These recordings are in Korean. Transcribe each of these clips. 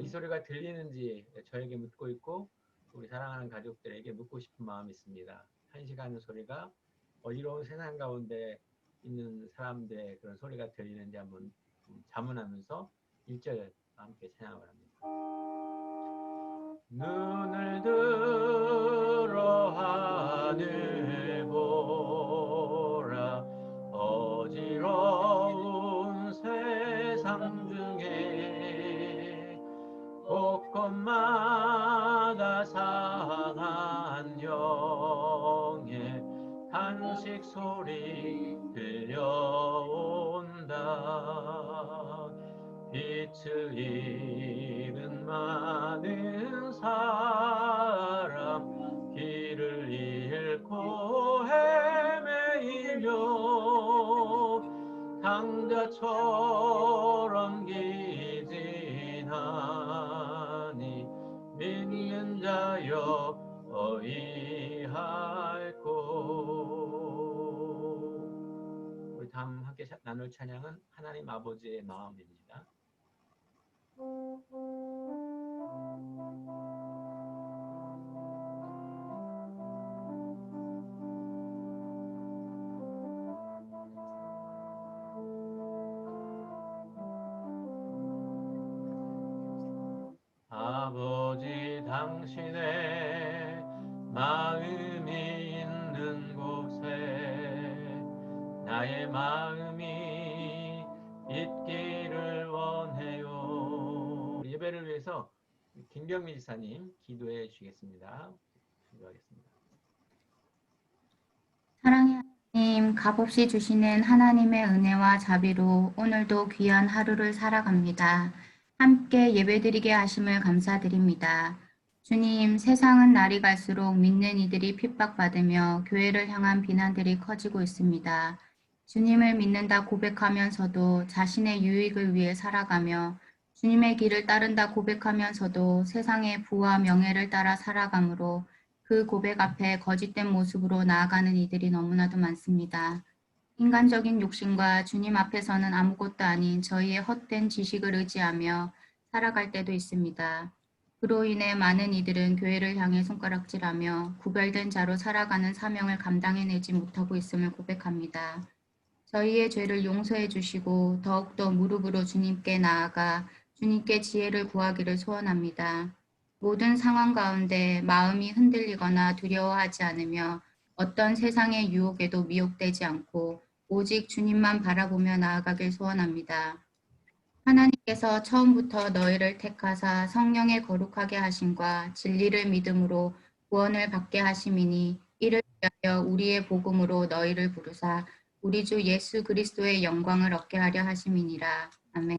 이 소리가 들리는지 저에게 묻고 있고 우리 사랑하는 가족들에게 묻고 싶은 마음이 있습니다. 한 시간 소리가 어지러운 세상 가운데 있는 사람들의 그런 소리가 들리는지 한번 자문하면서 1절 함께 찬양을 합니다. 눈을 들어 하늘 보라 어지러운 세상 중에 곳곳마다 상한 영의 탄식 소리 들려온다. 빛을 잃은 많은 사람 길을 잃고 헤매이며 강자처럼 기진하니 믿는 자여 어이할꼬. 우리 다음 함께 나눌 찬양은 하나님 아버지의 마음입니다. 아버지 당신의 마음이 있는 곳에 나의 마음이 있기를 원해요. 예배를 위해서 김병민 지사님 기도해 주시겠습니다. 기도하겠습니다. 사랑의 하나님, 값없이 주시는 하나님의 은혜와 자비로 오늘도 귀한 하루를 살아갑니다. 함께 예배드리게 하심을 감사드립니다. 주님, 세상은 날이 갈수록 믿는 이들이 핍박받으며 교회를 향한 비난들이 커지고 있습니다. 주님을 믿는다 고백하면서도 자신의 유익을 위해 살아가며 주님의 길을 따른다 고백하면서도 세상의 부와 명예를 따라 살아가므로 그 고백 앞에 거짓된 모습으로 나아가는 이들이 너무나도 많습니다. 인간적인 욕심과 주님 앞에서는 아무것도 아닌 저희의 헛된 지식을 의지하며 살아갈 때도 있습니다. 그로 인해 많은 이들은 교회를 향해 손가락질하며 구별된 자로 살아가는 사명을 감당해내지 못하고 있음을 고백합니다. 저희의 죄를 용서해 주시고 더욱더 무릎으로 주님께 나아가 주님께 지혜를 구하기를 소원합니다. 모든 상황 가운데 마음이 흔들리거나 두려워하지 않으며 어떤 세상의 유혹에도 미혹되지 않고 오직 주님만 바라보며 나아가길 소원합니다. 하나님께서 처음부터 너희를 택하사 성령의 거룩하게 하심과 진리를 믿음으로 구원을 받게 하심이니 이를 위하여 우리의 복음으로 너희를 부르사 우리 주 예수 그리스도의 영광을 얻게 하려 하심이니라. 아멘.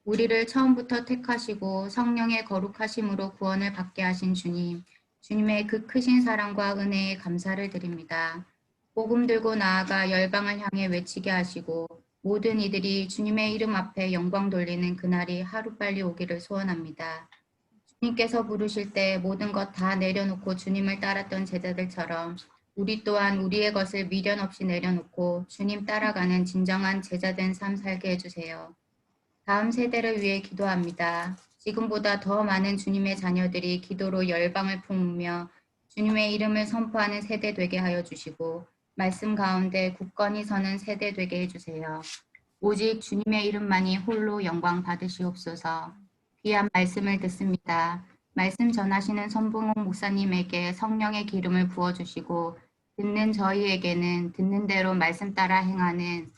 우리를 처음부터 택하시고 성령의 거룩하심으로 구원을 받게 하신 주님, 주님의 그 크신 사랑과 은혜에 감사를 드립니다. 복음 들고 나아가 열방을 향해 외치게 하시고 모든 이들이 주님의 이름 앞에 영광 돌리는 그날이 하루빨리 오기를 소원합니다. 주님께서 부르실 때 모든 것 다 내려놓고 주님을 따랐던 제자들처럼 우리 또한 우리의 것을 미련 없이 내려놓고 주님 따라가는 진정한 제자된 삶 살게 해주세요. 다음 세대를 위해 기도합니다. 지금보다 더 많은 주님의 자녀들이 기도로 열방을 품으며 주님의 이름을 선포하는 세대 되게 하여 주시고 말씀 가운데 굳건히 서는 세대 되게 해주세요. 오직 주님의 이름만이 홀로 영광 받으시옵소서. 귀한 말씀을 듣습니다. 말씀 전하시는 선봉옥 목사님에게 성령의 기름을 부어주시고 듣는 저희에게는 듣는 대로 말씀 따라 행하는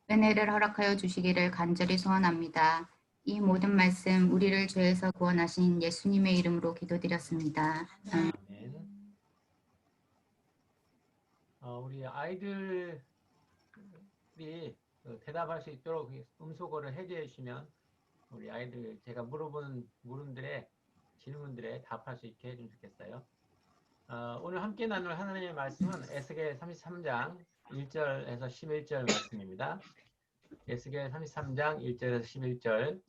은혜를 허락하여 주시기를 간절히 소원합니다. 이 모든 말씀 우리를 죄에서 구원하신 예수님의 이름으로 기도드렸습니다. 아멘. 우리 아이들이 대답할 수 있도록 음소거를 해제해 주시면 우리 아이들 제가 물어보는 질문들에 답할 수 있게 해주면 좋겠어요. 오늘 함께 나눌 하나님의 말씀은 에스겔 33장 1절에서 11절 말씀입니다. 에스겔 33장 1절에서 11절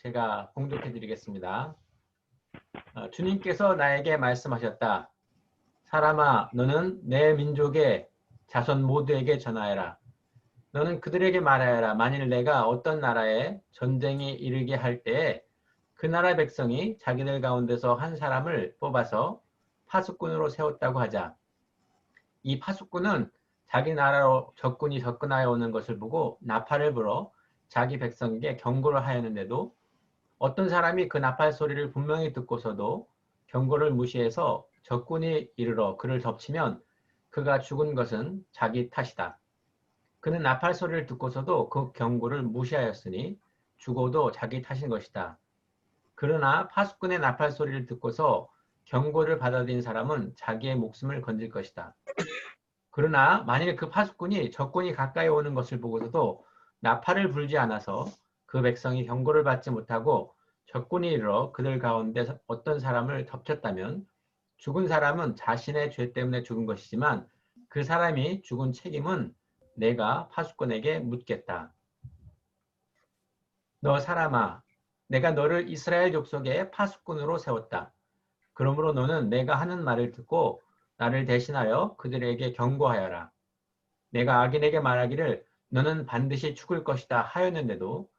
제가 봉독해 드리겠습니다. 주님께서 나에게 말씀하셨다. 사람아, 너는 내 민족의 자손 모두에게 전하여라. 너는 그들에게 말하여라. 만일 내가 어떤 나라에 전쟁이 이르게 할 때에 그 나라 백성이 자기들 가운데서 한 사람을 뽑아서 파수꾼으로 세웠다고 하자. 이 파수꾼은 자기 나라로 적군이 접근하여 오는 것을 보고 나팔을 불어 자기 백성에게 경고를 하였는데도 어떤 사람이 그 나팔 소리를 분명히 듣고서도 경고를 무시해서 적군이 이르러 그를 덮치면 그가 죽은 것은 자기 탓이다. 그는 나팔 소리를 듣고서도 그 경고를 무시하였으니 죽어도 자기 탓인 것이다. 그러나 파수꾼의 나팔 소리를 듣고서 경고를 받아들인 사람은 자기의 목숨을 건질 것이다. 그러나 만일 그 파수꾼이 적군이 가까이 오는 것을 보고서도 나팔을 불지 않아서 그 백성이 경고를 받지 못하고 적군이 이르러 그들 가운데 어떤 사람을 덮쳤다면 죽은 사람은 자신의 죄 때문에 죽은 것이지만 그 사람이 죽은 책임은 내가 파수꾼에게 묻겠다. 너 사람아, 내가 너를 이스라엘 족속의 파수꾼으로 세웠다. 그러므로 너는 내가 하는 말을 듣고 나를 대신하여 그들에게 경고하여라. 내가 악인에게 말하기를 너는 반드시 죽을 것이다 하였는데도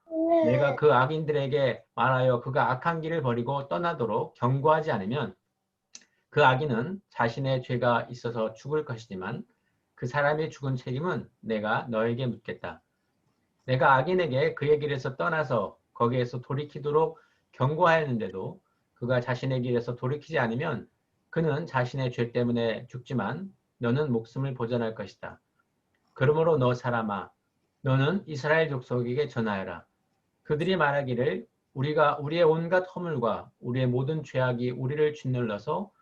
내가 그 악인들에게 말하여 그가 악한 길을 버리고 떠나도록 경고하지 않으면 그 악인은 자신의 죄가 있어서 죽을 것이지만 그 사람이 죽은 책임은 내가 너에게 묻겠다. 내가 악인에게 그의 길에서 떠나서 거기에서 돌이키도록 경고하였는데도 그가 자신의 길에서 돌이키지 않으면 그는 자신의 죄 때문에 죽지만 너는 목숨을 보존할 것이다. 그러므로 너 사람아, 너는 이스라엘 족속에게 전하여라. 그들이 말하기를 우리가 우리의 온갖 허물과 우리의 모든 죄악이 우리를 짓눌러서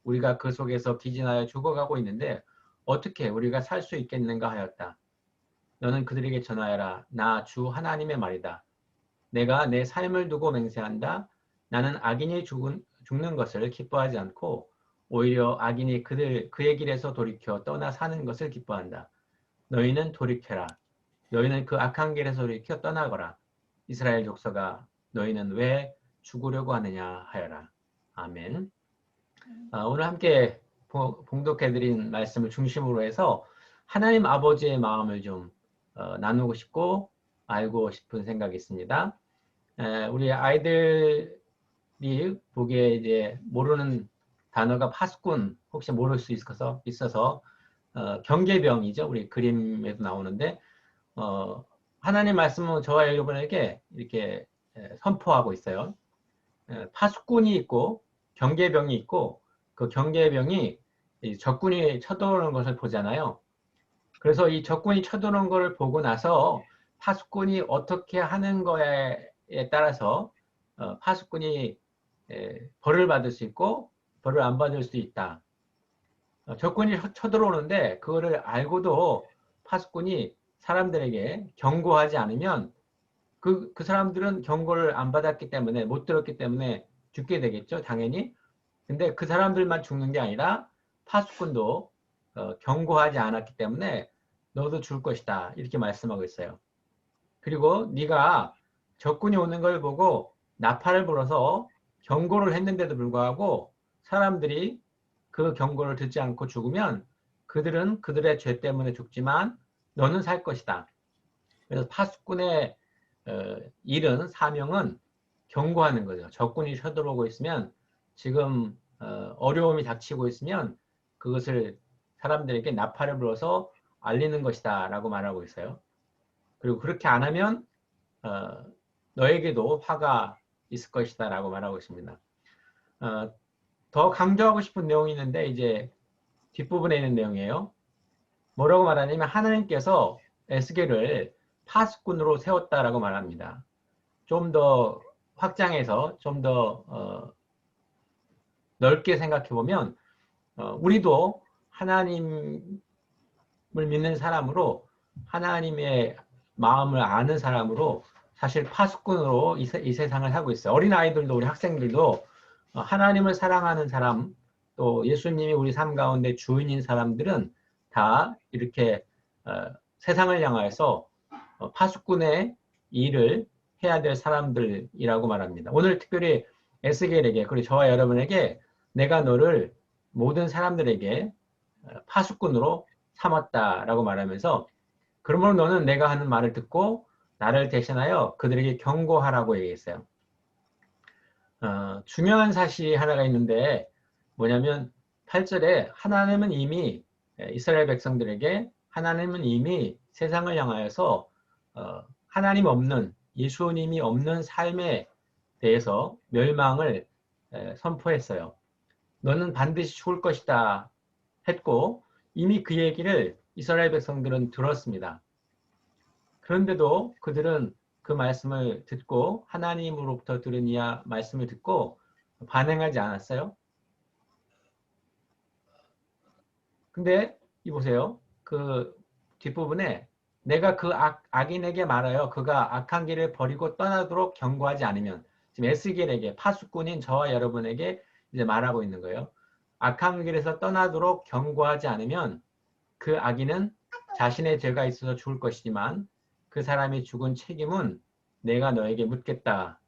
우리가 그 속에서 기진하여 죽어가고 있는데 어떻게 우리가 살 수 있겠는가 하였다. 너는 그들에게 전하여라. 나 주 하나님의 말이다. 내가 내 삶을 두고 맹세한다. 나는 악인이 죽는 것을 기뻐하지 않고 오히려 악인이 그의 길에서 돌이켜 떠나 사는 것을 기뻐한다. 너희는 돌이켜라. 너희는 그 악한 길에서 돌이켜 떠나거라. 이스라엘 족속아, 너희는 왜 죽으려고 하느냐 하여라. 아멘. 오늘 함께 봉독해드린 말씀을 중심으로 해서 하나님 아버지의 마음을 좀 나누고 싶고 알고 싶은 생각이 있습니다. 우리 아이들이 보기에 이제 모르는 단어가 파수꾼 혹시 모를 수 있어서 경계병이죠. 우리 그림에도 나오는데 하나님 말씀은 저와 여러분에게 이렇게 선포하고 있어요. 파수꾼이 있고 경계병이 있고 그 경계병이 적군이 쳐들어오는 것을 보잖아요. 그래서 이 적군이 쳐들어오는 것을 보고 나서 파수꾼이 어떻게 하는 거에 따라서 파수꾼이 벌을 받을 수 있고 벌을 안 받을 수 있다. 적군이 쳐들어오는데 그거를 알고도 파수꾼이 사람들에게 경고하지 않으면 그 사람들은 경고를 안 받았기 때문에 못 들었기 때문에 죽게 되겠죠, 당연히. 근데 그 사람들만 죽는 게 아니라 파수꾼도 경고하지 않았기 때문에 너도 죽을 것이다 이렇게 말씀하고 있어요. 그리고 네가 적군이 오는 걸 보고 나팔을 불어서 경고를 했는데도 불구하고 사람들이 그 경고를 듣지 않고 죽으면 그들은 그들의 죄 때문에 죽지만 너는 살 것이다. 그래서 파수꾼의 일은 사명은 경고하는 거죠. 적군이 쳐들어오고 있으면 지금 어려움이 닥치고 있으면 그것을 사람들에게 나팔을 불어서 알리는 것이다 라고 말하고 있어요. 그리고 그렇게 안 하면 너에게도 화가 있을 것이다 라고 말하고 있습니다. 더 강조하고 싶은 내용이 있는데 이제 뒷부분에 있는 내용이에요. 뭐라고 말하냐면 하나님께서 에스겔을 파수꾼으로 세웠다라고 말합니다. 좀 더 확장해서 좀 더 넓게 생각해 보면 우리도 하나님을 믿는 사람으로 하나님의 마음을 아는 사람으로 사실 파수꾼으로 이 세상을 살고 있어요. 어린아이들도 우리 학생들도 하나님을 사랑하는 사람 또 예수님이 우리 삶 가운데 주인인 사람들은 다 이렇게 세상을 향해서 파수꾼의 일을 해야 될 사람들이라고 말합니다. 오늘 특별히 에스겔에게 그리고 저와 여러분에게 내가 너를 모든 사람들에게 파수꾼으로 삼았다라고 말하면서 그러므로 너는 내가 하는 말을 듣고 나를 대신하여 그들에게 경고하라고 얘기했어요. 중요한 사실이 하나가 있는데 뭐냐면 8절에 하나님은 이미 이스라엘 백성들에게 하나님은 이미 세상을 향하여서 하나님 없는 예수님이 없는 삶에 대해서 멸망을 선포했어요. 너는 반드시 죽을 것이다 했고 이미 그 얘기를 이스라엘 백성들은 들었습니다. 그런데도 그들은 그 말씀을 듣고 하나님으로부터 들은 이 말씀을 듣고 반응하지 않았어요. 근데 이 보세요. 그 뒷부분에 내가 그 악인에게 말하여 그가 악한 길을 버리고 떠나도록 경고하지 않으면 지금 에스겔에게 파수꾼인 저와 여러분에게 이제 말하고 있는 거예요. 악한 길에서 떠나도록 경고하지 않으면 그 악인은 자신의 죄가 있어서 죽을 것이지만 그 사람이 죽은 책임은 내가 너에게 묻겠다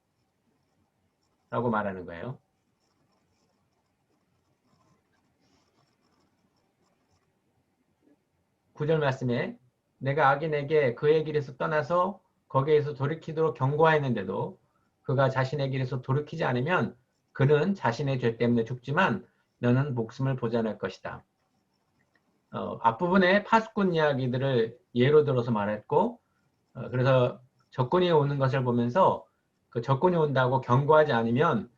라고 말하는 거예요. 구절 말씀에 내가 악인에게 그의 길에서 떠나서 거기에서 돌이키도록 경고했는데도 그가 자신의 길에서 돌이키지 않으면 그는 자신의 죄 때문에 죽지만 너는 목숨을 보존할 것이다. 앞부분에 파수꾼 이야기들을 예로 들어서 말했고 그래서 적군이 오는 것을 보면서 그 적군이 온다고 경고하지 않으면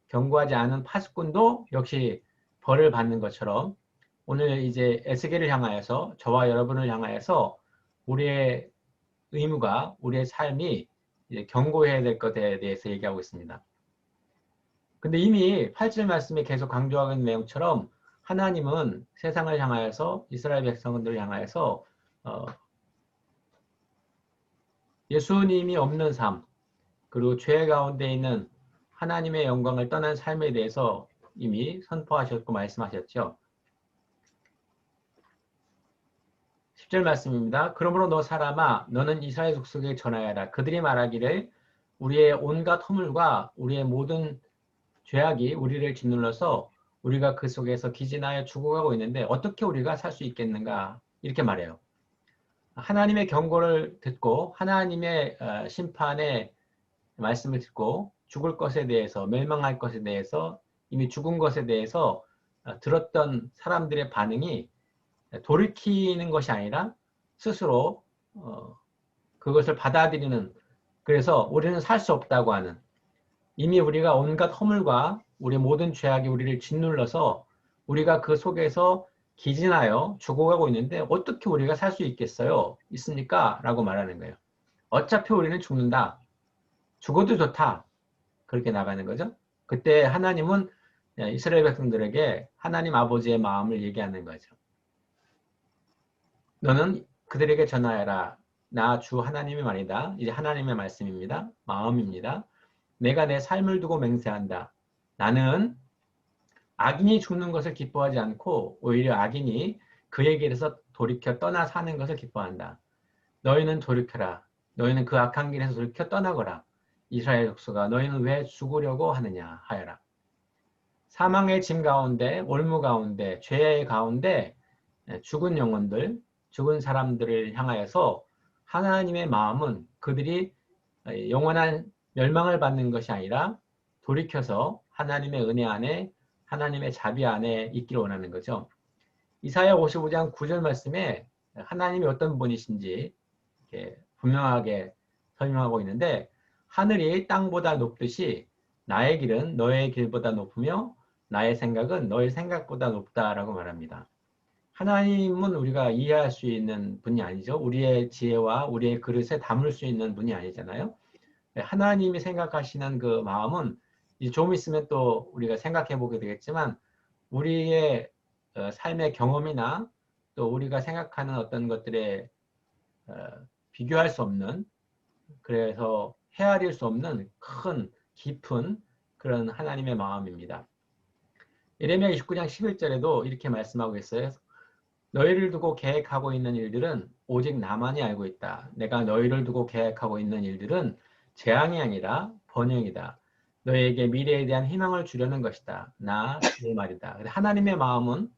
경고하지 않은 파수꾼도 역시 벌을 받는 것처럼 오늘 이제 에스겔을 향하여서 저와 여러분을 향하여서 우리의 의무가 우리의 삶이 이제 경고해야 될 것에 대해서 얘기하고 있습니다. 근데 이미 8절 말씀에 계속 강조하고 있는 내용처럼 하나님은 세상을 향하여서 이스라엘 백성들을 향하여서 예수님이 없는 삶 그리고 죄 가운데 있는 하나님의 영광을 떠난 삶에 대해서 이미 선포하셨고 말씀하셨죠. 10절 말씀입니다. 그러므로 너 사람아 너는 이스라엘 족속에 전하여라. 그들이 말하기를 우리의 온갖 허물과 우리의 모든 죄악이 우리를 짓눌러서 우리가 그 속에서 기진하여 죽어가고 있는데 어떻게 우리가 살 수 있겠는가 이렇게 말해요. 하나님의 경고를 듣고 하나님의 심판의 말씀을 듣고 죽을 것에 대해서 멸망할 것에 대해서 이미 죽은 것에 대해서 들었던 사람들의 반응이 돌이키는 것이 아니라 스스로 그것을 받아들이는 그래서 우리는 살 수 없다고 하는 이미 우리가 온갖 허물과 우리 모든 죄악이 우리를 짓눌러서 우리가 그 속에서 기진하여 죽어가고 있는데 어떻게 우리가 살 수 있겠어요? 있습니까? 라고 말하는 거예요. 어차피 우리는 죽는다. 죽어도 좋다. 그렇게 나가는 거죠. 그때 하나님은 이스라엘 백성들에게 하나님 아버지의 마음을 얘기하는 거죠. 너는 그들에게 전하여라. 나 주 하나님의 말이다. 이제 하나님의 말씀입니다. 마음입니다. 내가 내 삶을 두고 맹세한다. 나는 악인이 죽는 것을 기뻐하지 않고 오히려 악인이 그의 길에서 돌이켜 떠나 사는 것을 기뻐한다. 너희는 돌이켜라. 너희는 그 악한 길에서 돌이켜 떠나거라. 이스라엘 족속아 너희는 왜 죽으려고 하느냐 하여라. 사망의 짐 가운데 올무 가운데 죄의 가운데 죽은 영혼들 죽은 사람들을 향하여서 하나님의 마음은 그들이 영원한 멸망을 받는 것이 아니라 돌이켜서 하나님의 은혜 안에 하나님의 자비 안에 있기를 원하는 거죠. 이사야 55장 9절 말씀에 하나님이 어떤 분이신지 이렇게 분명하게 설명하고 있는데 하늘이 땅보다 높듯이 나의 길은 너의 길보다 높으며 나의 생각은 너의 생각보다 높다라고 말합니다. 하나님은 우리가 이해할 수 있는 분이 아니죠. 우리의 지혜와 우리의 그릇에 담을 수 있는 분이 아니잖아요. 하나님이 생각하시는 그 마음은 이제 좀 있으면 또 우리가 생각해 보게 되겠지만 우리의 삶의 경험이나 또 우리가 생각하는 어떤 것들에 비교할 수 없는 그래서 헤아릴 수 없는 큰 깊은 그런 하나님의 마음입니다. 예레미야 29장 11절에도 이렇게 말씀하고 있어요. 너희를 두고 계획하고 있는 일들은 오직 나만이 알고 있다. 내가 너희를 두고 계획하고 있는 일들은 재앙이 아니라 번영이다. 너희에게 미래에 대한 희망을 주려는 것이다. 나 내 말이다. 하나님의 마음은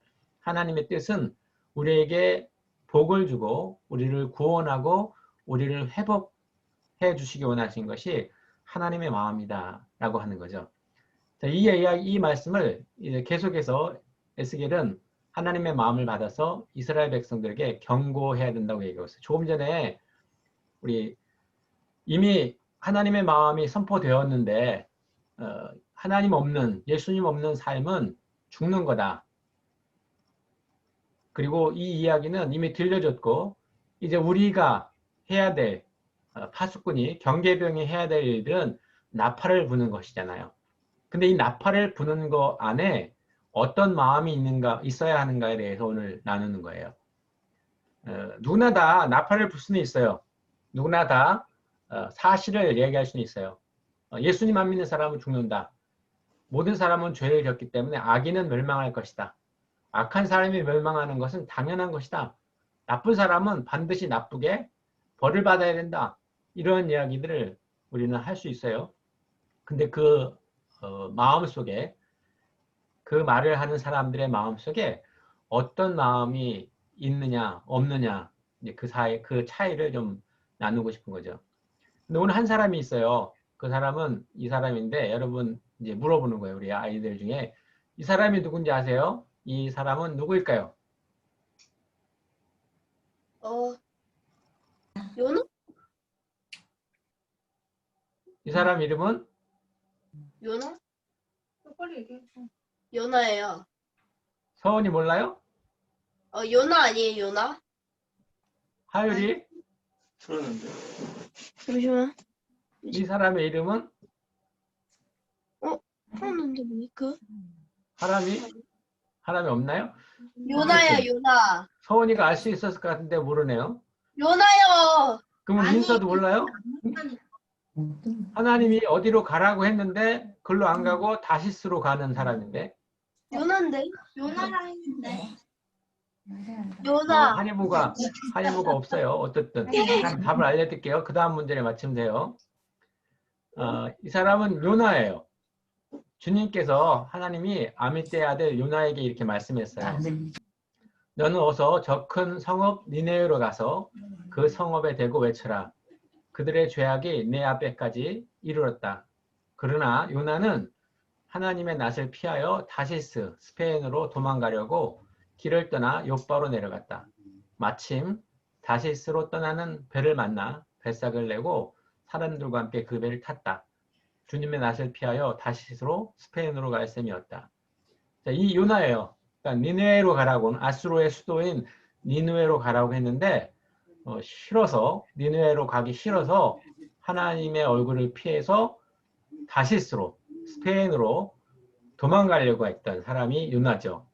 하나님의 뜻은 우리에게 복을 주고 우리를 구원하고 우리를 회복해 주시기 원하신 것이 하나님의 마음이다 라고 하는 거죠. 자, 이 말씀을 이제 계속해서 에스겔은 하나님의 마음을 받아서 이스라엘 백성들에게 경고해야 된다고 얘기하고 있어요. 조금 전에 우리 이미 하나님의 마음이 선포되었는데 하나님 없는, 예수님 없는 삶은 죽는 거다. 그리고 이 이야기는 이미 들려졌고 이제 우리가 해야 될 파수꾼이 경계병이 해야 될 일들은 나팔을 부는 것이잖아요. 근데 이 나팔을 부는 거 안에 어떤 마음이 있어야 하는가에 대해서 오늘 나누는 거예요. 누구나 다 나팔을 불 수는 있어요. 누구나 다 사실을 얘기할 수는 있어요. 예수님 안 믿는 사람은 죽는다. 모든 사람은 죄를 졌기 때문에 악인은 멸망할 것이다. 악한 사람이 멸망하는 것은 당연한 것이다. 나쁜 사람은 반드시 나쁘게 벌을 받아야 된다. 이런 이야기들을 우리는 할 수 있어요. 근데 그 마음 속에 그 말을 하는 사람들의 마음 속에 어떤 마음이 있느냐 없느냐 이제 그 차이를 좀 나누고 싶은 거죠. 근데 오늘 한 사람이 있어요. 그 사람은 이 사람인데 여러분 이제 물어보는 거예요. 우리 아이들 중에 이 사람이 누군지 아세요? 이 사람은 누구일까요? 요나? 이 사람 이름은 요나? 빨리 얘기해. 요나예요. 서원이 몰라요? 요나 아니에요, 요나? 하율이? 들었는데. 잠시만. 이 사람의 이름은 하는데 그? 사람이 없나요? 요나야, 요나. 서원이가 알 수 있었을 것 같은데 모르네요. 요나요. 그러면 아니, 민서도 몰라요? 하나님이 어디로 가라고 했는데 글로 안 가고 다시스로 가는 사람인데 요나인데? 요나라 했는데. 요나. 한이부가 없어요. 어쨌든 답을 알려드릴게요. 그 다음 문제를 맞추면 돼요. 이 사람은 요나예요. 주님께서 하나님이 아미떼의 아들 요나에게 이렇게 말씀했어요. 너는 어서 저 큰 성읍 니네웨로 가서 그 성읍에 대고 외쳐라. 그들의 죄악이 내 앞에까지 이르렀다. 그러나 요나는 하나님의 낯을 피하여 다시스, 스페인으로 도망가려고 길을 떠나 욥바로 내려갔다. 마침 다시스로 떠나는 배를 만나 뱃삭을 내고 사람들과 함께 그 배를 탔다. 주님의 낯을 피하여 다시스로 스페인으로 갈 셈이었다. 자, 이 요나예요. 그러니까 니느웨로 가라고는 아수르의 수도인 니느웨로 가라고 했는데 니느웨로 가기 싫어서 하나님의 얼굴을 피해서 다시스로 스페인으로 도망가려고 했던 사람이 요나죠.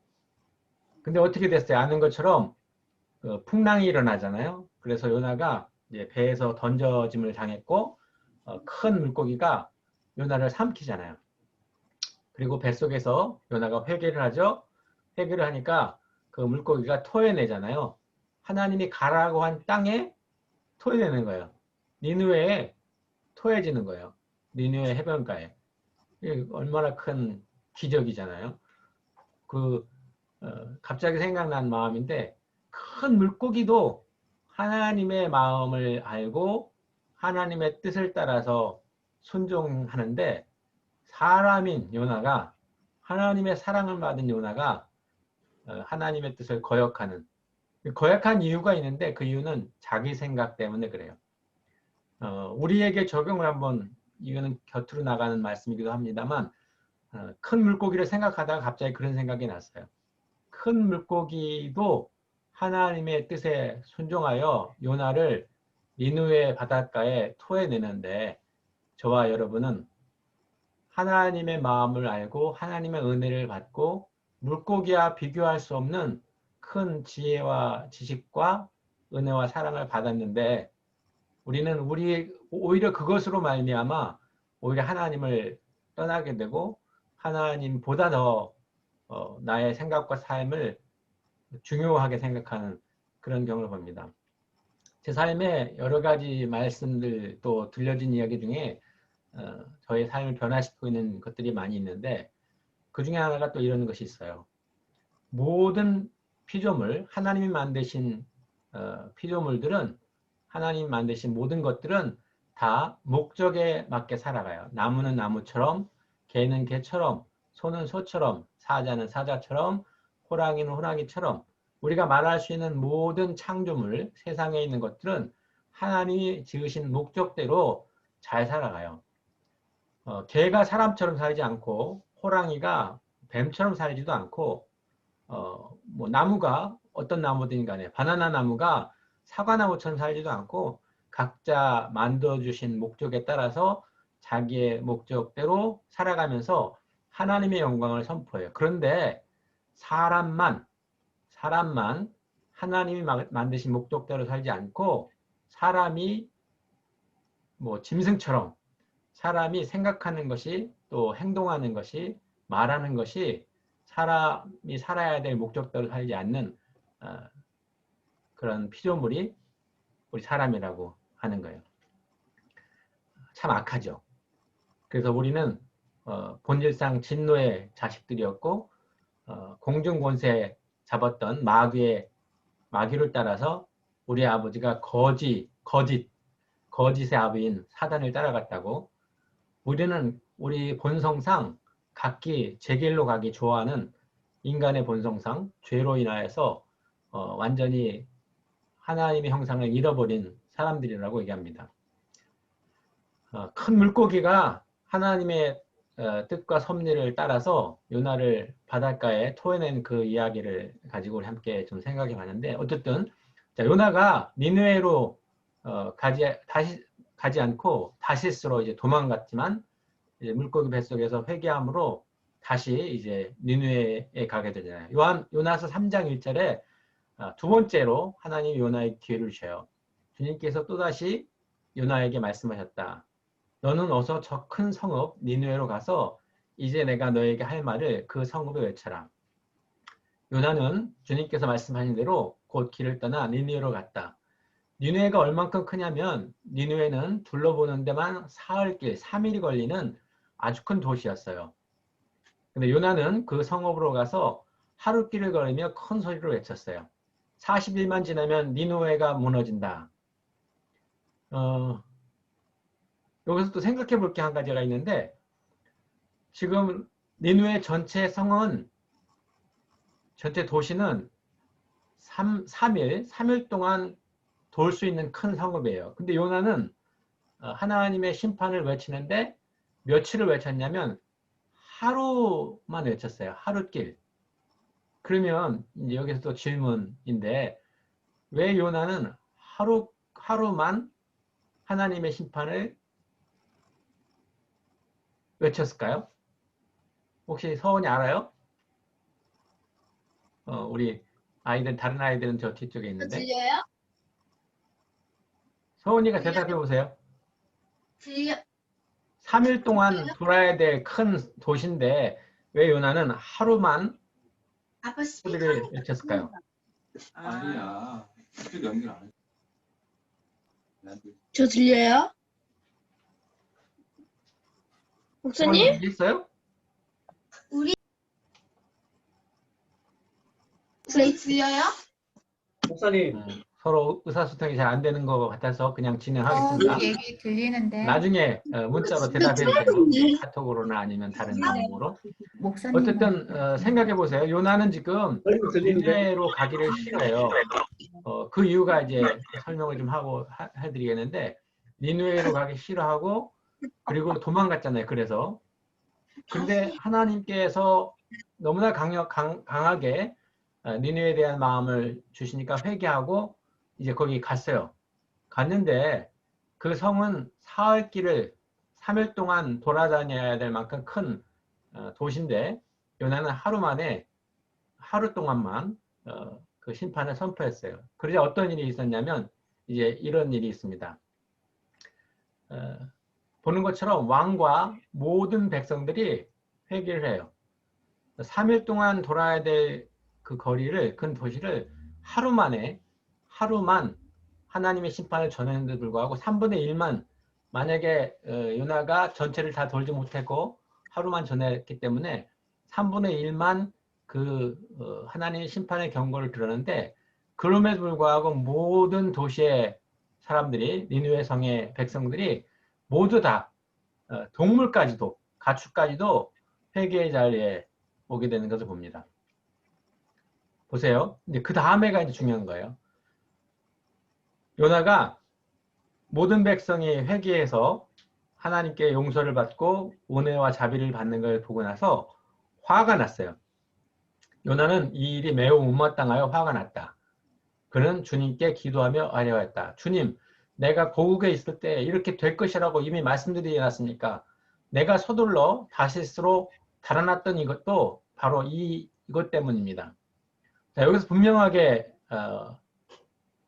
근데 어떻게 됐어요? 아는 것처럼 풍랑이 일어나잖아요. 그래서 요나가 이제 배에서 던져짐을 당했고 큰 물고기가 요나를 삼키잖아요. 그리고 뱃속에서 요나가 회개를 하죠. 회개를 하니까 그 물고기가 토해내잖아요. 하나님이 가라고 한 땅에 토해내는 거예요. 니느웨에 토해지는 거예요. 니느웨 해변가에. 이게 얼마나 큰 기적이잖아요. 갑자기 생각난 마음인데 큰 물고기도 하나님의 마음을 알고 하나님의 뜻을 따라서 순종하는데 사람인 요나가 하나님의 사랑을 받은 요나가 하나님의 뜻을 거역하는 이유가 있는데 그 이유는 자기 생각 때문에 그래요. 우리에게 적용을 한번 이거는 곁으로 나가는 말씀이기도 합니다만 큰 물고기를 생각하다가 갑자기 그런 생각이 났어요. 큰 물고기도 하나님의 뜻에 순종하여 요나를 니느웨 바닷가에 토해내는데 저와 여러분은 하나님의 마음을 알고 하나님의 은혜를 받고 물고기와 비교할 수 없는 큰 지혜와 지식과 은혜와 사랑을 받았는데 우리는 오히려 그것으로 말미암아 오히려 하나님을 떠나게 되고 하나님보다 더 나의 생각과 삶을 중요하게 생각하는 그런 경우를 봅니다. 제 삶에 여러 가지 말씀들 또 들려진 이야기 중에 저의 삶을 변화시키고 있는 것들이 많이 있는데 그 중에 하나가 또 이런 것이 있어요. 모든 피조물, 하나님이 만드신 피조물들은 하나님이 만드신 모든 것들은 다 목적에 맞게 살아가요. 나무는 나무처럼 개는 개처럼, 소는 소처럼, 사자는 사자처럼, 호랑이는 호랑이처럼 우리가 말할 수 있는 모든 창조물, 세상에 있는 것들은 하나님이 지으신 목적대로 잘 살아가요. 개가 사람처럼 살지 않고 호랑이가 뱀처럼 살지도 않고 뭐 나무가 어떤 나무든 간에 바나나 나무가 사과나무처럼 살지도 않고 각자 만들어주신 목적에 따라서 자기의 목적대로 살아가면서 하나님의 영광을 선포해요. 그런데 사람만 하나님이 만드신 목적대로 살지 않고 사람이 뭐 짐승처럼 사람이 생각하는 것이 또 행동하는 것이 말하는 것이 사람이 살아야 될 목적대로 살지 않는 그런 피조물이 우리 사람이라고 하는 거예요. 참 악하죠. 그래서 우리는 본질상 진노의 자식들이었고 공중 권세 잡았던 마귀를 따라서 우리 아버지가 거짓의 아비인 사단을 따라갔다고 우리는 우리 본성상 각기 제 길로 가기 좋아하는 인간의 본성상 죄로 인하여서 완전히 하나님의 형상을 잃어버린 사람들이라고 얘기합니다. 큰 물고기가 하나님의 뜻과 섭리를 따라서 요나를 바닷가에 토해낸 그 이야기를 가지고 우리 함께 좀 생각해 봤는데 어쨌든 자, 요나가 니느웨로 가지 않고 다시스로 이제 도망갔지만 이제 물고기 뱃속에서 회개함으로 다시 이제 니느웨에 가게 되잖아요. 요나서 3장 1절에 두 번째로 하나님이 요나의 기회를 주셔요. 주님께서 또다시 요나에게 말씀하셨다. 너는 어서 저 큰 성읍 니느웨로 가서 이제 내가 너에게 할 말을 그 성읍에 외쳐라. 요나는 주님께서 말씀하신 대로 곧 길을 떠나 니느웨로 갔다. 니느웨가 얼만큼 크냐면 니느웨는 둘러보는 데만 사흘길 3일이 걸리는 아주 큰 도시였어요. 근데 요나는 그 성읍으로 가서 하루길을 걸으며 큰 소리로 외쳤어요. 40일만 지나면 니느웨가 무너진다. 여기서 또 생각해 볼 게 한 가지가 있는데 지금 니느웨 전체 도시는 3일 동안 돌 수 있는 큰 성읍이에요. 근데 요나는 하나님의 심판을 외치는데 며칠을 외쳤냐면 하루만 외쳤어요. 하루길. 그러면 이제 여기서 또 질문인데 왜 요나는 하루만 하나님의 심판을 외쳤을까요? 혹시 서원이 알아요? 우리 다른 아이들은 저 뒤쪽에 있는데. 들려요? 서원이가 대답해 보세요. 들려. 3일 동안 돌아야 될 큰 도시인데 왜 요나는 하루만 아빠 소리를 외쳤을까요? 아니야. 이쪽 연결 안 해. 저 들려요? 목사님? 있어요? 우리 들려요? 목사님, 서로 의사소통이 잘 안 되는 것 같아서 그냥 진행하겠습니다. 얘기 들리는데 나중에 문자로 대답해 주세요. 카톡으로나 아니면 다른 방법으로. 목사님 어쨌든 생각해 보세요. 요나는 지금 설명 들리는데? 니느웨로 가기를 싫어해요. 그 이유가 이제 설명을 좀 하고 해드리겠는데 니느웨로 가기 싫어하고 그리고 도망갔잖아요. 그래서 근데 하나님께서 너무나 강하게 니느웨에 대한 마음을 주시니까 회개하고 이제 거기 갔어요. 갔는데 그 성은 사흘 길을 3일 동안 돌아다녀야 될 만큼 큰 도시인데 요나는 하루 동안만 그 심판을 선포했어요. 그러자 어떤 일이 있었냐면 이제 이런 일이 있습니다. 보는 것처럼 왕과 모든 백성들이 회개를 해요. 3일 동안 돌아야 될 그 거리를, 큰 도시를 하루만 하나님의 심판을 전했는데도 불구하고 3분의 1만 만약에 요나가 전체를 다 돌지 못했고 하루만 전했기 때문에 3분의 1만 그 하나님의 심판의 경고를 들었는데 그럼에도 불구하고 모든 도시의 사람들이 니느웨 성의 백성들이 모두 다 동물까지도 가축까지도 회개의 자리에 오게 되는 것을 봅니다. 보세요. 이제 그 다음에가 이제 중요한 거예요. 요나가 모든 백성이 회개해서 하나님께 용서를 받고 은혜와 자비를 받는 걸 보고 나서 화가 났어요. 요나는 이 일이 매우 못마땅하여 화가 났다. 그는 주님께 기도하며 아뢰었다. 주님, 내가 고국에 있을 때 이렇게 될 것이라고 이미 말씀드리지 않았습니까? 내가 서둘러 다시스로 달아났던 이것도 바로 이것 때문입니다. 자, 여기서 분명하게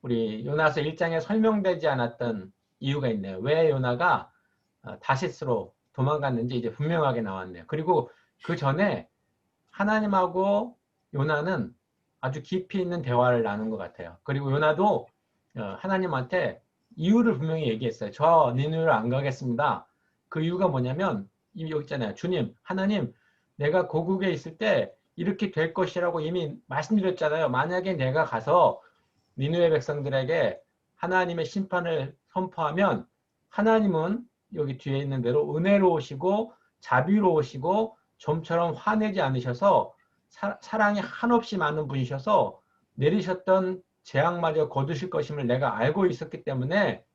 우리 요나서 1장에 설명되지 않았던 이유가 있네요. 왜 요나가 다시스로 도망갔는지 이제 분명하게 나왔네요. 그리고 그 전에 하나님하고 요나는 아주 깊이 있는 대화를 나눈 것 같아요. 그리고 요나도 하나님한테 이유를 분명히 얘기했어요. 저 니느웨로 안 가겠습니다. 그 이유가 뭐냐면 여기 있잖아요. 주님, 하나님, 내가 고국에 있을 때 이렇게 될 것이라고 이미 말씀드렸잖아요. 만약에 내가 가서 니느웨 백성들에게 하나님의 심판을 선포하면 하나님은 여기 뒤에 있는 대로 은혜로우시고 자비로우시고 좀처럼 화내지 않으셔서 사랑이 한없이 많은 분이셔서 내리셨던 재앙마저 거두실 것임을 내가 알고 있었기 때문에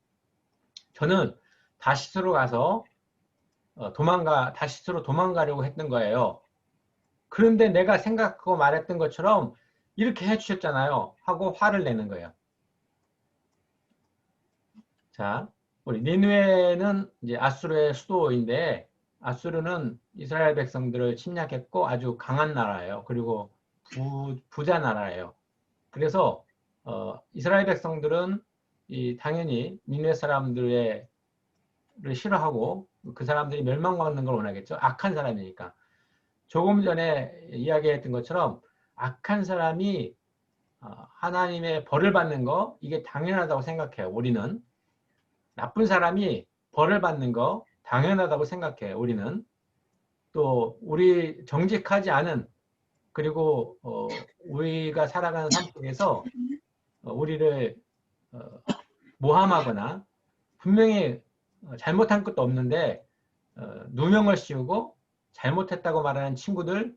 저는 다시스로 가서 다시스로 도망가려고 했던 거예요. 그런데 내가 생각하고 말했던 것처럼 이렇게 해주셨잖아요. 하고 화를 내는 거예요. 자, 우리 니느웨는 이제 아수르의 수도인데 아수르는 이스라엘 백성들을 침략했고 아주 강한 나라예요. 그리고 부자 나라예요. 그래서 이스라엘 백성들은 당연히 니느웨 사람들을 싫어하고 그 사람들이 멸망받는 걸 원하겠죠. 악한 사람이니까. 조금 전에 이야기했던 것처럼 악한 사람이 하나님의 벌을 받는 거 이게 당연하다고 생각해요. 우리는 나쁜 사람이 벌을 받는 거 당연하다고 생각해요. 우리는 또 우리 정직하지 않은 그리고 우리가 살아가는 삶 속에서 우리를 모함하거나 분명히 잘못한 것도 없는데 누명을 씌우고 잘못했다고 말하는 친구들,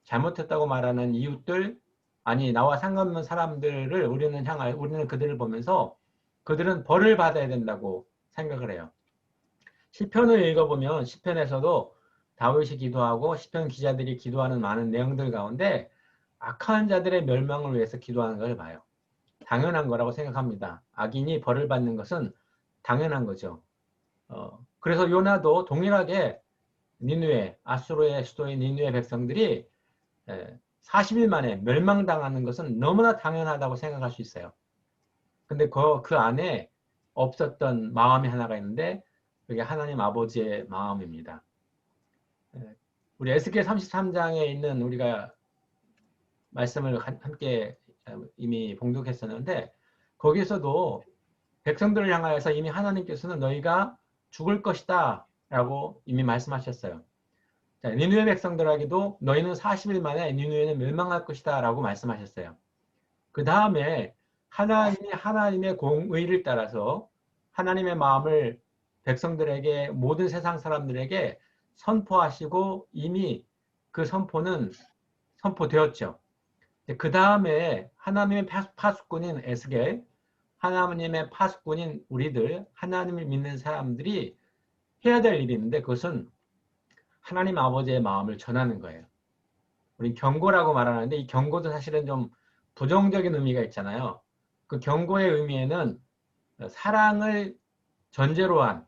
잘못했다고 말하는 이웃들, 아니 나와 상관없는 사람들을 우리는 그들을 보면서 그들은 벌을 받아야 된다고 생각을 해요. 시편을 읽어보면 시편에서도 다윗이 기도하고 시편 기자들이 기도하는 많은 내용들 가운데 악한 자들의 멸망을 위해서 기도하는 걸 봐요. 당연한 거라고 생각합니다. 악인이 벌을 받는 것은 당연한 거죠. 그래서 요나도 동일하게 니느웨, 아수르의 수도인 니느웨 백성들이 40일 만에 멸망당하는 것은 너무나 당연하다고 생각할 수 있어요. 근데 그 안에 없었던 마음이 하나가 있는데 그게 하나님 아버지의 마음입니다. 우리 에스겔 33장에 있는 우리가 말씀을 함께 이미 봉독했었는데 거기서도 백성들을 향하여서 이미 하나님께서는 너희가 죽을 것이다 라고 이미 말씀하셨어요. 자, 니느웨 백성들에게도 너희는 40일 만에 니느웨는 멸망할 것이다 라고 말씀하셨어요. 그 다음에 하나님의 공의를 따라서 하나님의 마음을 백성들에게 모든 세상 사람들에게 선포하시고 이미 그 선포는 선포되었죠. 그 다음에 하나님의 파수꾼인 에스겔, 하나님의 파수꾼인 우리들, 하나님을 믿는 사람들이 해야 될 일이 있는데 그것은 하나님 아버지의 마음을 전하는 거예요. 우리 경고라고 말하는데 이 경고도 사실은 좀 부정적인 의미가 있잖아요. 그 경고의 의미에는 사랑을 전제로 한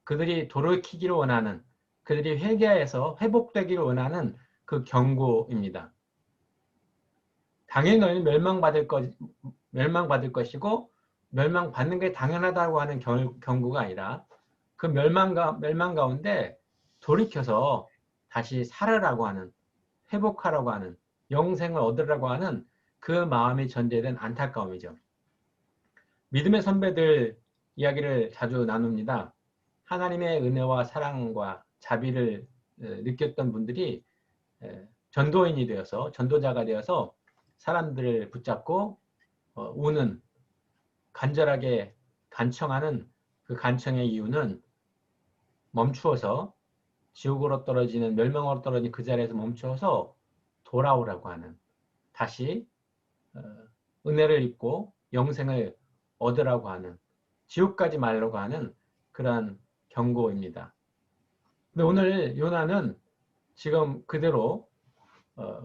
그들이 돌이키기를 원하는 그들이 회개해서 회복되기를 원하는 그 경고입니다. 당연히 너희는 멸망받을 것이고 멸망받는 게 당연하다고 하는 경고가 아니라 그 멸망 가운데 돌이켜서 다시 살아라고 하는 회복하라고 하는 영생을 얻으라고 하는 그 마음이 전제된 안타까움이죠. 믿음의 선배들 이야기를 자주 나눕니다. 하나님의 은혜와 사랑과 자비를 느꼈던 분들이 전도인이 되어서 전도자가 되어서 사람들을 붙잡고 우는 간절하게 간청하는 그 간청의 이유는 멈추어서 지옥으로 떨어지는, 멸망으로 떨어진 그 자리에서 멈춰서 돌아오라고 하는, 다시 은혜를 입고 영생을 얻으라고 하는, 지옥까지 말라고 하는 그런 경고입니다. 근데 오늘 요나는 지금 그대로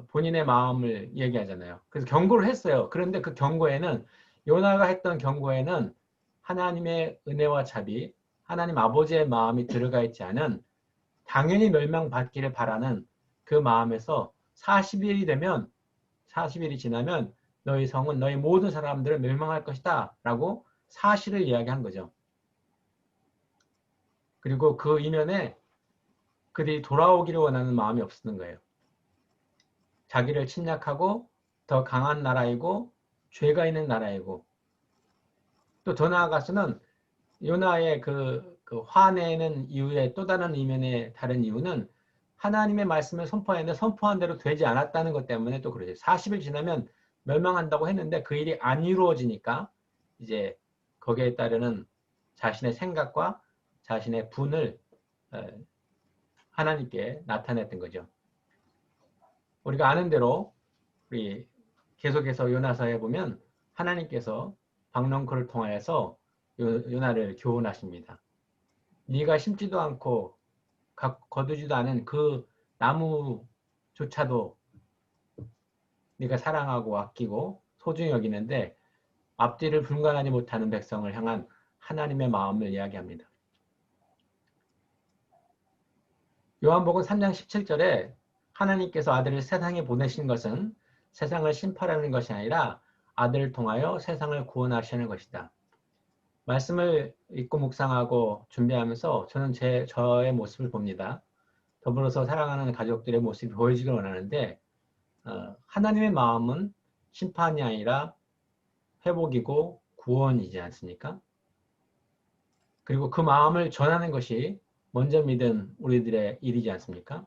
본인의 마음을 얘기하잖아요. 그래서 경고를 했어요. 그런데 그 경고에는, 요나가 했던 경고에는 하나님의 은혜와 자비, 하나님 아버지의 마음이 들어가 있지 않은, 당연히 멸망받기를 바라는 그 마음에서 40일이 되면, 40일이 지나면 너희 성은 너희 모든 사람들을 멸망할 것이다 라고 사실을 이야기한 거죠. 그리고 그 이면에 그들이 돌아오기를 원하는 마음이 없었던 거예요. 자기를 침략하고 더 강한 나라이고 죄가 있는 나라이고, 또 더 나아가서는 요나의 그 화내는 이유의 또 다른 이면의 다른 이유는 하나님의 말씀을 선포했는데 선포한 대로 되지 않았다는 것 때문에 또 그러죠. 40일 지나면 멸망한다고 했는데 그 일이 안 이루어지니까 이제 거기에 따르는 자신의 생각과 자신의 분을 하나님께 나타냈던 거죠. 우리가 아는 대로 우리 계속해서 요나서에 보면 하나님께서 박농크를 통하여서 요나를 교훈하십니다. 네가 심지도 않고 거두지도 않은 그 나무조차도 네가 사랑하고 아끼고 소중히 여기는데 앞뒤를 분간하지 못하는 백성을 향한 하나님의 마음을 이야기합니다. 요한복음 3장 17절에 하나님께서 아들을 세상에 보내신 것은 세상을 심판하는 것이 아니라 아들을 통하여 세상을 구원하시는 것이다. 말씀을 읽고 묵상하고 준비하면서 저는 저의 모습을 봅니다. 더불어서 사랑하는 가족들의 모습이 보여지길 원하는데 하나님의 마음은 심판이 아니라 회복이고 구원이지 않습니까? 그리고 그 마음을 전하는 것이 먼저 믿은 우리들의 일이지 않습니까?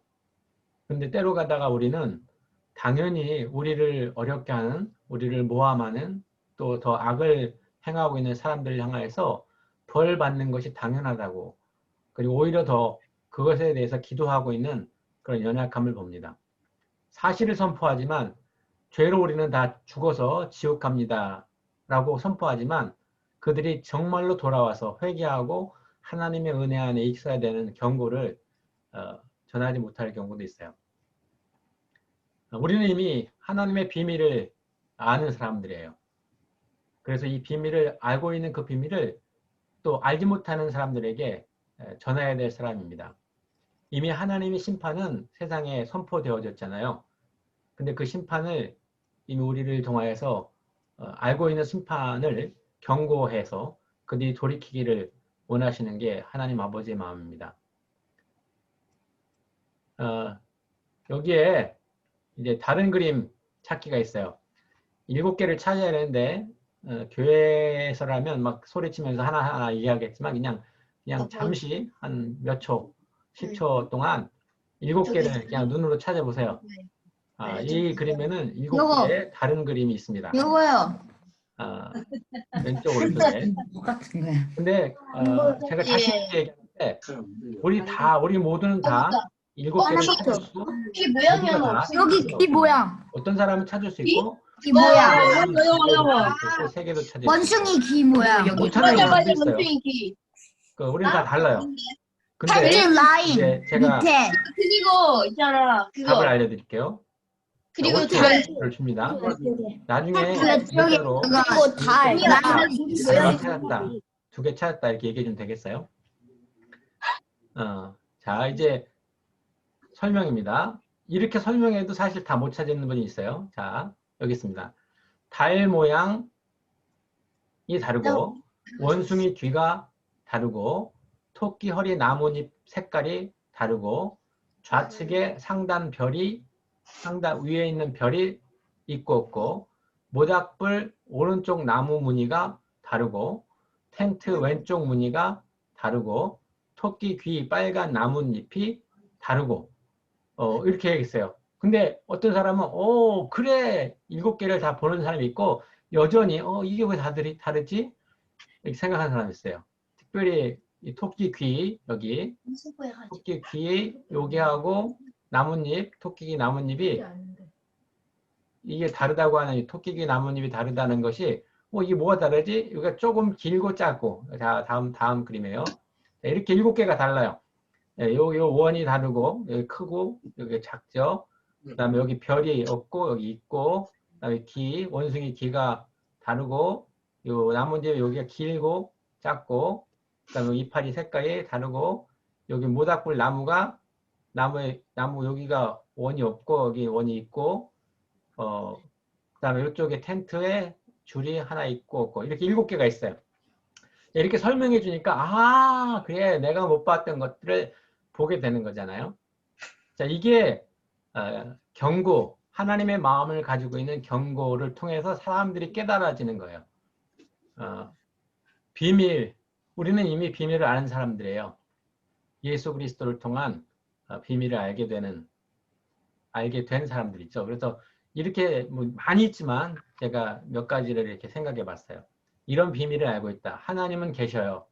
그런데 때로 가다가 우리는 당연히 우리를 어렵게 하는, 우리를 모함하는, 또 더 악을 행하고 있는 사람들을 향해서 벌 받는 것이 당연하다고, 그리고 오히려 더 그것에 대해서 기도하고 있는 그런 연약함을 봅니다. 사실을 선포하지만 죄로 우리는 다 죽어서 지옥 갑니다 라고 선포하지만 그들이 정말로 돌아와서 회개하고 하나님의 은혜 안에 있어야 되는 경고를 전하지 못할 경우도 있어요. 우리는 이미 하나님의 비밀을 아는 사람들이에요. 그래서 이 비밀을 알고 있는 그 비밀을 또 알지 못하는 사람들에게 전해야 될 사람입니다. 이미 하나님의 심판은 세상에 선포되어졌잖아요. 근데 그 심판을 이미 우리를 통하여서 알고 있는 심판을 경고해서 그들이 돌이키기를 원하시는 게 하나님 아버지의 마음입니다. 여기에 이제 다른 그림 찾기가 있어요. 7개를 찾아야 되는데 교회에서라면 막 소리치면서 하나하나 얘기하겠지만 그냥 잠시 한 몇 초, 10초 동안 7개를 그냥 눈으로 찾아보세요. 이 그림에는 7개의 다른 그림이 있습니다. 요거요. 왼쪽 오른쪽에. 똑같은 거야. 근데 제가 자신 있게 얘기하는데 우리 모두는 다 7개를 찾을 수, 키 모양이 모두가 하나 다 없어. 여기 귀 모양. 어떤 사람은 찾을 수 있고 귀 모양. 세 개도 찾을 수 있고 원숭이 귀 모양. 못 찾는 맞아, 사람도 맞아, 있어요. 원숭이 키. 우리는 다 달라요. 근데 팔찌 라인 이제 제가 밑에. 그리고 있잖아, 답을 그거. 알려드릴게요. 그리고 달. 50를 줍니다. 나중에 진짜로 그리고 달. 하나 찾았다, 2개 찾았다 이렇게 얘기해 주면 되겠어요? 자, 이제 설명입니다. 이렇게 설명해도 사실 다 못 찾는 분이 있어요. 자, 여기 있습니다. 달 모양이 다르고 원숭이 귀가 다르고 토끼 허리 나뭇잎 색깔이 다르고 좌측에 상단 위에 있는 별이 있고 없고 모닥불 오른쪽 나무 무늬가 다르고 텐트 왼쪽 무늬가 다르고 토끼 귀 빨간 나뭇잎이 다르고 이렇게 얘기했어요. 근데 어떤 사람은 그래 7개를 다 보는 사람이 있고 여전히 이게 왜 다르지? 이렇게 생각하는 사람이 있어요. 특별히 이 토끼 귀 여기 수고해가지고. 토끼 귀 여기하고 나뭇잎 토끼 귀 나뭇잎이 이게 다르다고 하는 이 토끼 귀 나뭇잎이 다르다는 것이 이게 뭐가 다르지? 여기가 조금 길고 짧고 자 다음 그림이에요. 이렇게 7개가 달라요. 요 원이 다르고 여기 크고 여기 작죠. 그다음에 여기 별이 없고 여기 있고 그다음에 원숭이 귀가 다르고 요 나뭇잎 여기가 길고 작고 그다음에 이파리 색깔이 다르고 여기 모닥불 나무 여기가 원이 없고 여기 원이 있고 그다음에 이쪽에 텐트에 줄이 하나 있고 없고 이렇게 7개가 있어요. 이렇게 설명해 주니까 그래 내가 못 봤던 것들을 보게 되는 거잖아요. 자, 이게 경고, 하나님의 마음을 가지고 있는 경고를 통해서 사람들이 깨달아지는 거예요. 비밀, 우리는 이미 비밀을 아는 사람들이에요. 예수 그리스도를 통한 비밀을 알게 된 사람들 있죠. 그래서 이렇게 많이 있지만 제가 몇 가지를 이렇게 생각해 봤어요. 이런 비밀을 알고 있다. 하나님은 계셔요.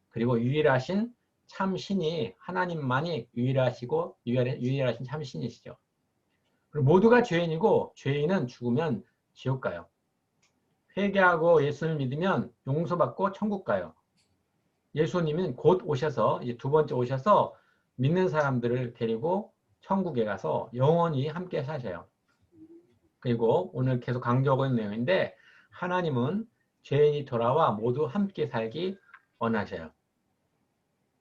그리고 유일하신 참신이 하나님만이 유일하시고 유일하신 참신이시죠. 그리고 모두가 죄인이고 죄인은 죽으면 지옥 가요. 회개하고 예수를 믿으면 용서받고 천국 가요. 예수님은 곧 오셔서 이제 두 번째 오셔서 믿는 사람들을 데리고 천국에 가서 영원히 함께 사셔요. 그리고 오늘 계속 강조하고 있는 내용인데 하나님은 죄인이 돌아와 모두 함께 살기 원하셔요.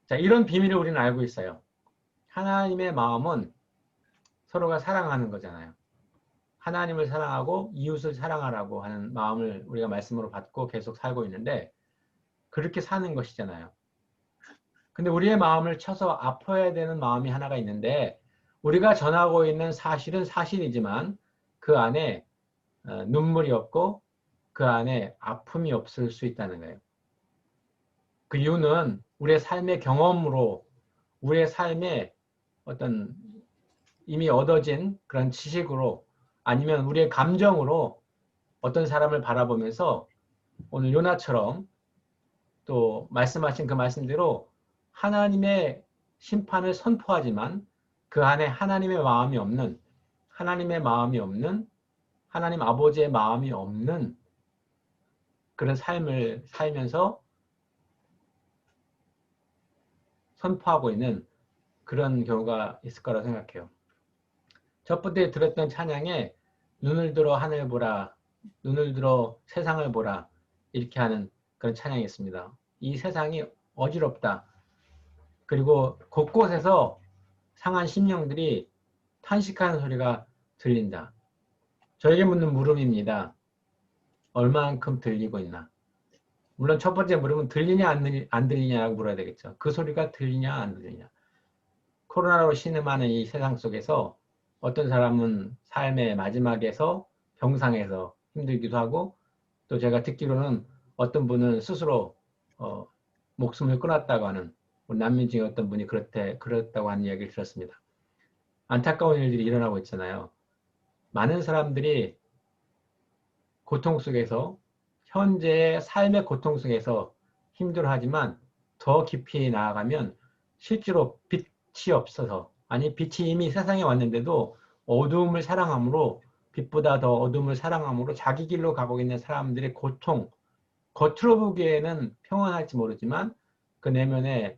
자, 이런 비밀을 우리는 알고 있어요. 하나님의 마음은 서로가 사랑하는 거잖아요. 하나님을 사랑하고 이웃을 사랑하라고 하는 마음을 우리가 말씀으로 받고 계속 살고 있는데 그렇게 사는 것이잖아요. 근데 우리의 마음을 쳐서 아파야 되는 마음이 하나가 있는데 우리가 전하고 있는 사실은 사실이지만 그 안에 눈물이 없고 그 안에 아픔이 없을 수 있다는 거예요. 그 이유는 우리의 삶의 경험으로 우리의 삶에 어떤 이미 얻어진 그런 지식으로 아니면 우리의 감정으로 어떤 사람을 바라보면서 오늘 요나처럼 또 말씀하신 그 말씀대로 하나님의 심판을 선포하지만 그 안에 하나님의 마음이 없는 하나님 아버지의 마음이 없는 그런 삶을 살면서 선포하고 있는 그런 경우가 있을 거라고 생각해요. 첫 번째 들었던 찬양에 눈을 들어 하늘 보라, 눈을 들어 세상을 보라 이렇게 하는 그런 찬양이 있습니다. 이 세상이 어지럽다. 그리고 곳곳에서 상한 심령들이 탄식하는 소리가 들린다. 저에게 묻는 물음입니다. 얼마만큼 들리고 있나? 물론 첫 번째 물음은 들리냐 안 들리냐라고 물어야 되겠죠. 그 소리가 들리냐 안 들리냐. 코로나로 신음하는 이 세상 속에서 어떤 사람은 삶의 마지막에서 병상에서 힘들기도 하고 또 제가 듣기로는 어떤 분은 스스로 목숨을 끊었다고 하는 난민 중에 어떤 분이 그렇다고 하는 이야기를 들었습니다. 안타까운 일들이 일어나고 있잖아요. 많은 사람들이 고통 속에서 현재의 삶의 고통 속에서 힘들어하지만 더 깊이 나아가면 실제로 빛이 없어서 아니 빛이 이미 세상에 왔는데도 어두움을 사랑함으로 빛보다 더 어두움을 사랑함으로 자기 길로 가고 있는 사람들의 고통 겉으로 보기에는 평안할지 모르지만 그 내면에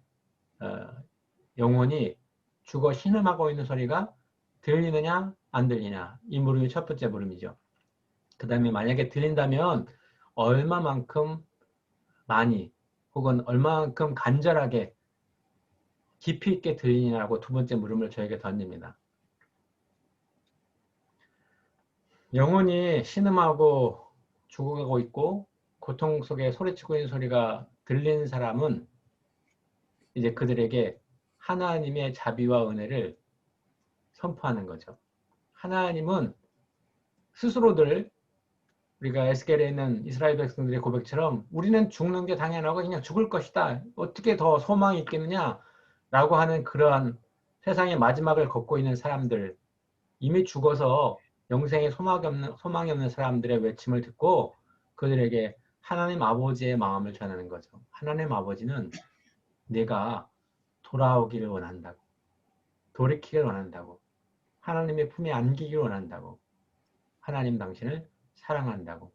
영혼이 죽어 신음하고 있는 소리가 들리느냐 안 들리냐 이 물음이 첫 번째 물음이죠. 그 다음에 만약에 들린다면 얼마만큼 많이 혹은 얼마만큼 간절하게 깊이 있게 들리냐고 두 번째 물음을 저에게 던집니다. 영혼이 신음하고 죽어가고 있고 고통 속에 소리치고 있는 소리가 들리는 사람은 이제 그들에게 하나님의 자비와 은혜를 선포하는 거죠. 하나님은 스스로들 우리가 에스겔에 있는 이스라엘 백성들의 고백처럼 우리는 죽는 게 당연하고 그냥 죽을 것이다. 어떻게 더 소망이 있겠느냐 라고 하는 그러한 세상의 마지막을 걷고 있는 사람들 이미 죽어서 영생에 소망이 없는 사람들의 외침을 듣고 그들에게 하나님 아버지의 마음을 전하는 거죠. 하나님 아버지는 내가 돌아오기를 원한다고. 돌이키기를 원한다고. 하나님의 품에 안기기를 원한다고. 하나님 당신을 사랑한다고.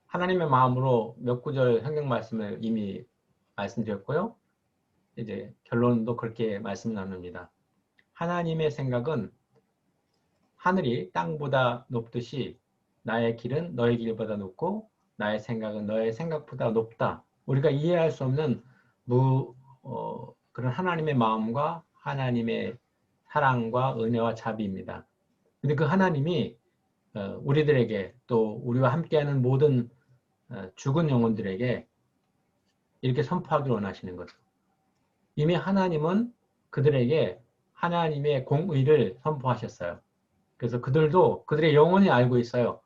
하나님의 마음으로 몇 구절 성경 말씀을 이미 말씀드렸고요. 이제 결론도 그렇게 말씀 나눕니다. 하나님의 생각은 하늘이 땅보다 높듯이 나의 길은 너의 길보다 높고 나의 생각은 너의 생각보다 높다. 우리가 이해할 수 없는 그런 하나님의 마음과 하나님의 사랑과 은혜와 자비입니다. 근데 그 하나님이 우리들에게 또 우리와 함께하는 모든 죽은 영혼들에게 이렇게 선포하기를 원하시는 거죠. 이미 하나님은 그들에게 하나님의 공의를 선포하셨어요. 그래서 그들도 그들의 영혼이 알고 있어요.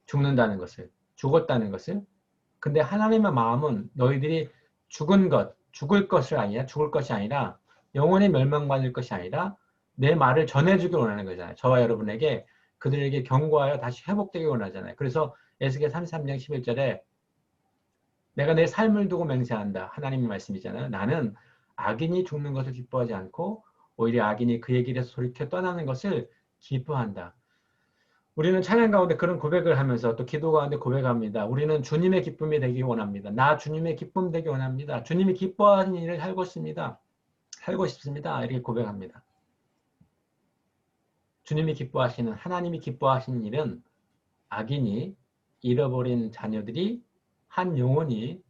죽는다는 것을, 죽었다는 것을. 근데 하나님의 마음은 너희들이 죽을 것이 아니라 영혼이 멸망받을 것이 아니라 내 말을 전해주길 원하는 거잖아요. 저와 여러분에게 그들에게 경고하여 다시 회복되길 원하잖아요. 그래서 에스겔 33장 11절에 내가 내 삶을 두고 맹세한다. 하나님의 말씀이잖아요. 나는 악인이 죽는 것을 기뻐하지 않고 오히려 악인이 그의 길에서 돌이켜 떠나는 것을 기뻐한다. 우리는 찬양 가운데 그런 고백을 하면서 또 기도 가운데 고백합니다. 우리는 주님의 기쁨이 되기 원합니다. 나 주님의 기쁨 되기 원합니다. 주님이 기뻐하는 일을 살고 싶습니다. 이렇게 고백합니다. 주님이 기뻐하시는, 하나님이 기뻐하시는 일은 악인이 잃어버린 자녀들이 한 영혼이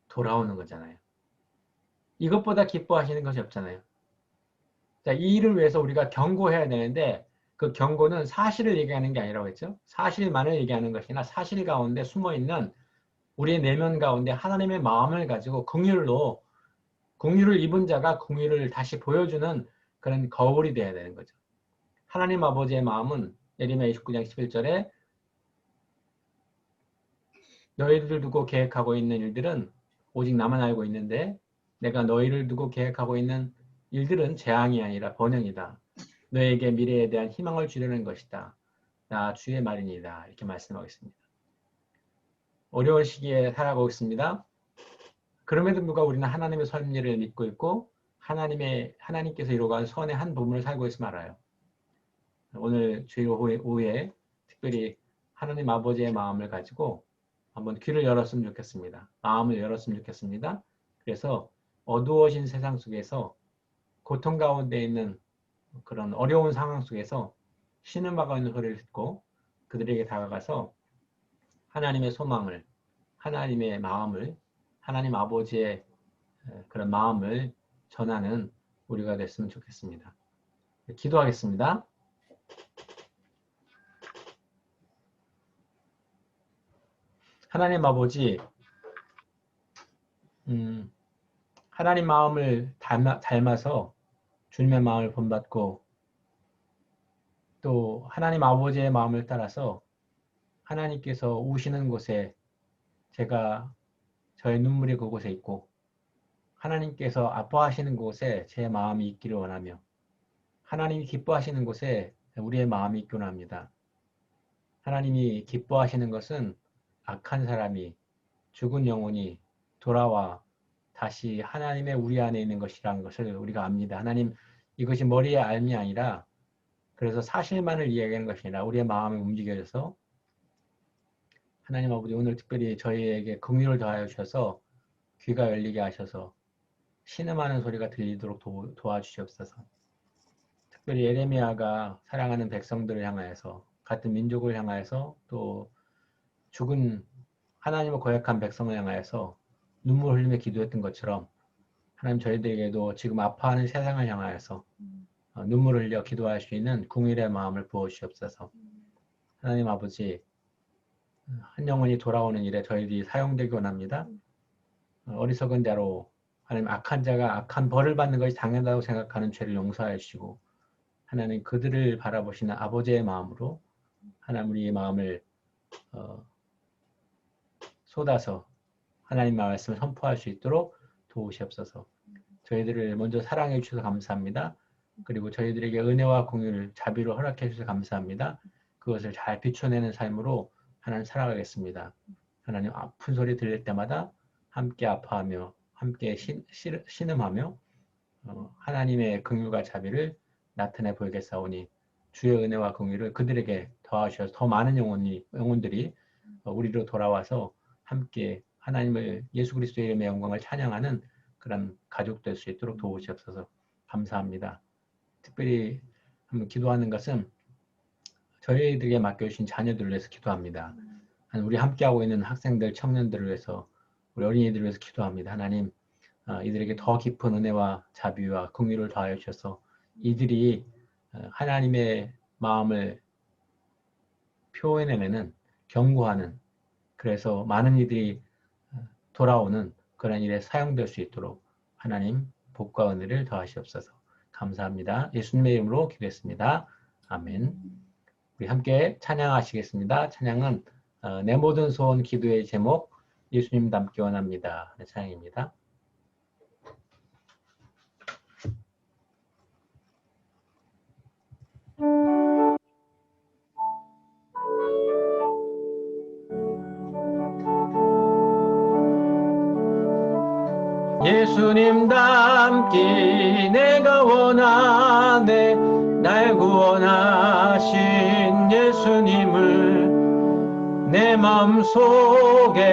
돌아오는 거잖아요. 이것보다 기뻐하시는 것이 없잖아요. 자, 이 일을 위해서 우리가 경고해야 되는데 그 경고는 사실을 얘기하는 게 아니라고 했죠. 사실만을 얘기하는 것이나 사실 가운데 숨어있는 우리의 내면 가운데 하나님의 마음을 가지고 긍휼을 입은 자가 긍휼을 다시 보여주는 그런 거울이 되어야 되는 거죠. 하나님 아버지의 마음은 예레미야 29장 11절에 너희를 두고 계획하고 있는 일들은 오직 나만 알고 있는데 내가 너희를 두고 계획하고 있는 일들은 재앙이 아니라 번영이다. 너에게 미래에 대한 희망을 주려는 것이다. 나 주의 말이니다. 이렇게 말씀하겠습니다. 어려운 시기에 살아가고 있습니다. 그럼에도 불구하고 우리는 하나님의 섭리를 믿고 있고 하나님께서 이루어간 선의 한 부분을 살고 있음을 알아요. 오늘 주일 오후에 특별히 하나님 아버지의 마음을 가지고 한번 귀를 열었으면 좋겠습니다. 마음을 열었으면 좋겠습니다. 그래서 어두워진 세상 속에서 고통 가운데 있는 그런 어려운 상황 속에서 신음하고 있는 소리를 듣고 그들에게 다가가서 하나님의 소망을, 하나님의 마음을, 하나님 아버지의 그런 마음을 전하는 우리가 됐으면 좋겠습니다. 기도하겠습니다. 하나님 아버지, 하나님 마음을 닮아서 주님의 마음을 본받고 또 하나님 아버지의 마음을 따라서 하나님께서 우시는 곳에 저의 눈물이 그곳에 있고 하나님께서 아파하시는 곳에 제 마음이 있기를 원하며 하나님이 기뻐하시는 곳에 우리의 마음이 있기를 원합니다. 하나님이 기뻐하시는 것은 악한 사람이 죽은 영혼이 돌아와 다시 하나님의 우리 안에 있는 것이라는 것을 우리가 압니다. 하나님, 이것이 머리의 알미 아니라 그래서 사실만을 이야기하는 것이 아니라 우리의 마음이 움직여져서 하나님 아버지 오늘 특별히 저희에게 긍휼을 더하여 주셔서 귀가 열리게 하셔서 신음하는 소리가 들리도록 도와주시옵소서. 특별히 예레미야가 사랑하는 백성들을 향하여서 같은 민족을 향하여서 또 죽은 하나님을 고약한 백성을 향하여서 눈물 흘리며 기도했던 것처럼 하나님 저희들에게도 지금 아파하는 세상을 향하여서 눈물을 흘려 기도할 수 있는 긍휼의 마음을 부어주시옵소서. 하나님 아버지, 한 영혼이 돌아오는 일에 저희들이 사용되기 원합니다. 어리석은 대로 하나님 악한 자가 악한 벌을 받는 것이 당연하다고 생각하는 죄를 용서해 주시고 하나님 그들을 바라보시는 아버지의 마음으로 하나님 우리의 마음을 쏟아서 하나님의 말씀을 선포할 수 있도록 도우시옵소서. 저희들을 먼저 사랑해 주셔서 감사합니다. 그리고 저희들에게 은혜와 긍휼을 자비로 허락해 주셔서 감사합니다. 그것을 잘 비춰내는 삶으로 하나님 살아가겠습니다. 하나님 아픈 소리 들릴 때마다 함께 아파하며 함께 신음하며 하나님의 긍휼과 자비를 나타내 보이겠사오니 주의 은혜와 긍휼을 그들에게 더하셔서 더 많은 영혼들이 우리로 돌아와서 함께 하나님을 예수 그리스도의 이름의 영광을 찬양하는 그런 가족 될 수 있도록 도우시옵소서. 감사합니다. 특별히 한번 기도하는 것은 저희들에게 맡겨주신 자녀들을 위해서 기도합니다. 우리 함께하고 있는 학생들, 청년들을 위해서, 우리 어린이들을 위해서 기도합니다. 하나님, 이들에게 더 깊은 은혜와 자비와 긍휼을 더하여 주셔서 이들이 하나님의 마음을 표현해내는, 경고하는, 그래서 많은 이들이 돌아오는 그런 일에 사용될 수 있도록 하나님 복과 은혜를 더하시옵소서. 감사합니다. 예수님의 이름으로 기도했습니다. 아멘. 우리 함께 찬양하시겠습니다. 찬양은 내 모든 소원 기도의 제목 예수님 닮기 원합니다. 네, 찬양입니다. 예수님 닮기 내가 원하네 날 구원하신 예수님을 내 마음속에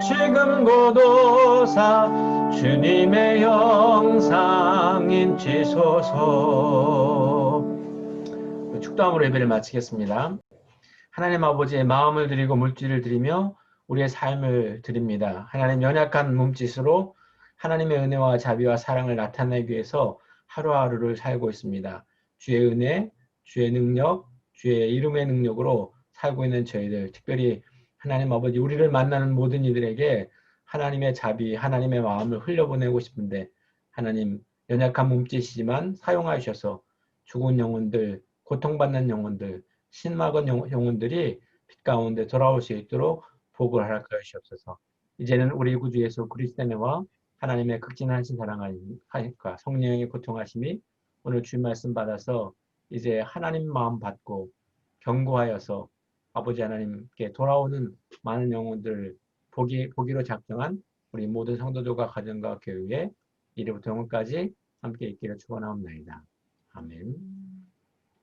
지금 고도사 주님의 영상 인치소서. 축도함으로 예배를 마치겠습니다. 하나님 아버지의 마음을 드리고 물질을 드리며 우리의 삶을 드립니다. 하나님 연약한 몸짓으로 하나님의 은혜와 자비와 사랑을 나타내기 위해서 하루하루를 살고 있습니다. 주의 은혜, 주의 능력, 주의 이름의 능력으로 살고 있는 저희들, 특별히 하나님 아버지 우리를 만나는 모든 이들에게 하나님의 자비, 하나님의 마음을 흘려보내고 싶은데 하나님 연약한 몸짓이지만 사용하셔서 죽은 영혼들, 고통받는 영혼들, 신막은 영혼들이 빛 가운데 돌아올 수 있도록 복을 허락하시옵소서. 이제는 우리 구주 예수 그리스도의 은혜와 하나님의 극진하신 사랑과 성령의 고통하심이 오늘 주의 말씀 받아서 이제 하나님 마음 받고 경고하여서 아버지 하나님께 돌아오는 많은 영혼들을 보기로 작정한 우리 모든 성도들과 가정과 교회에 이래부터 영혼까지 함께 있기를 축원하옵나이다. 아멘.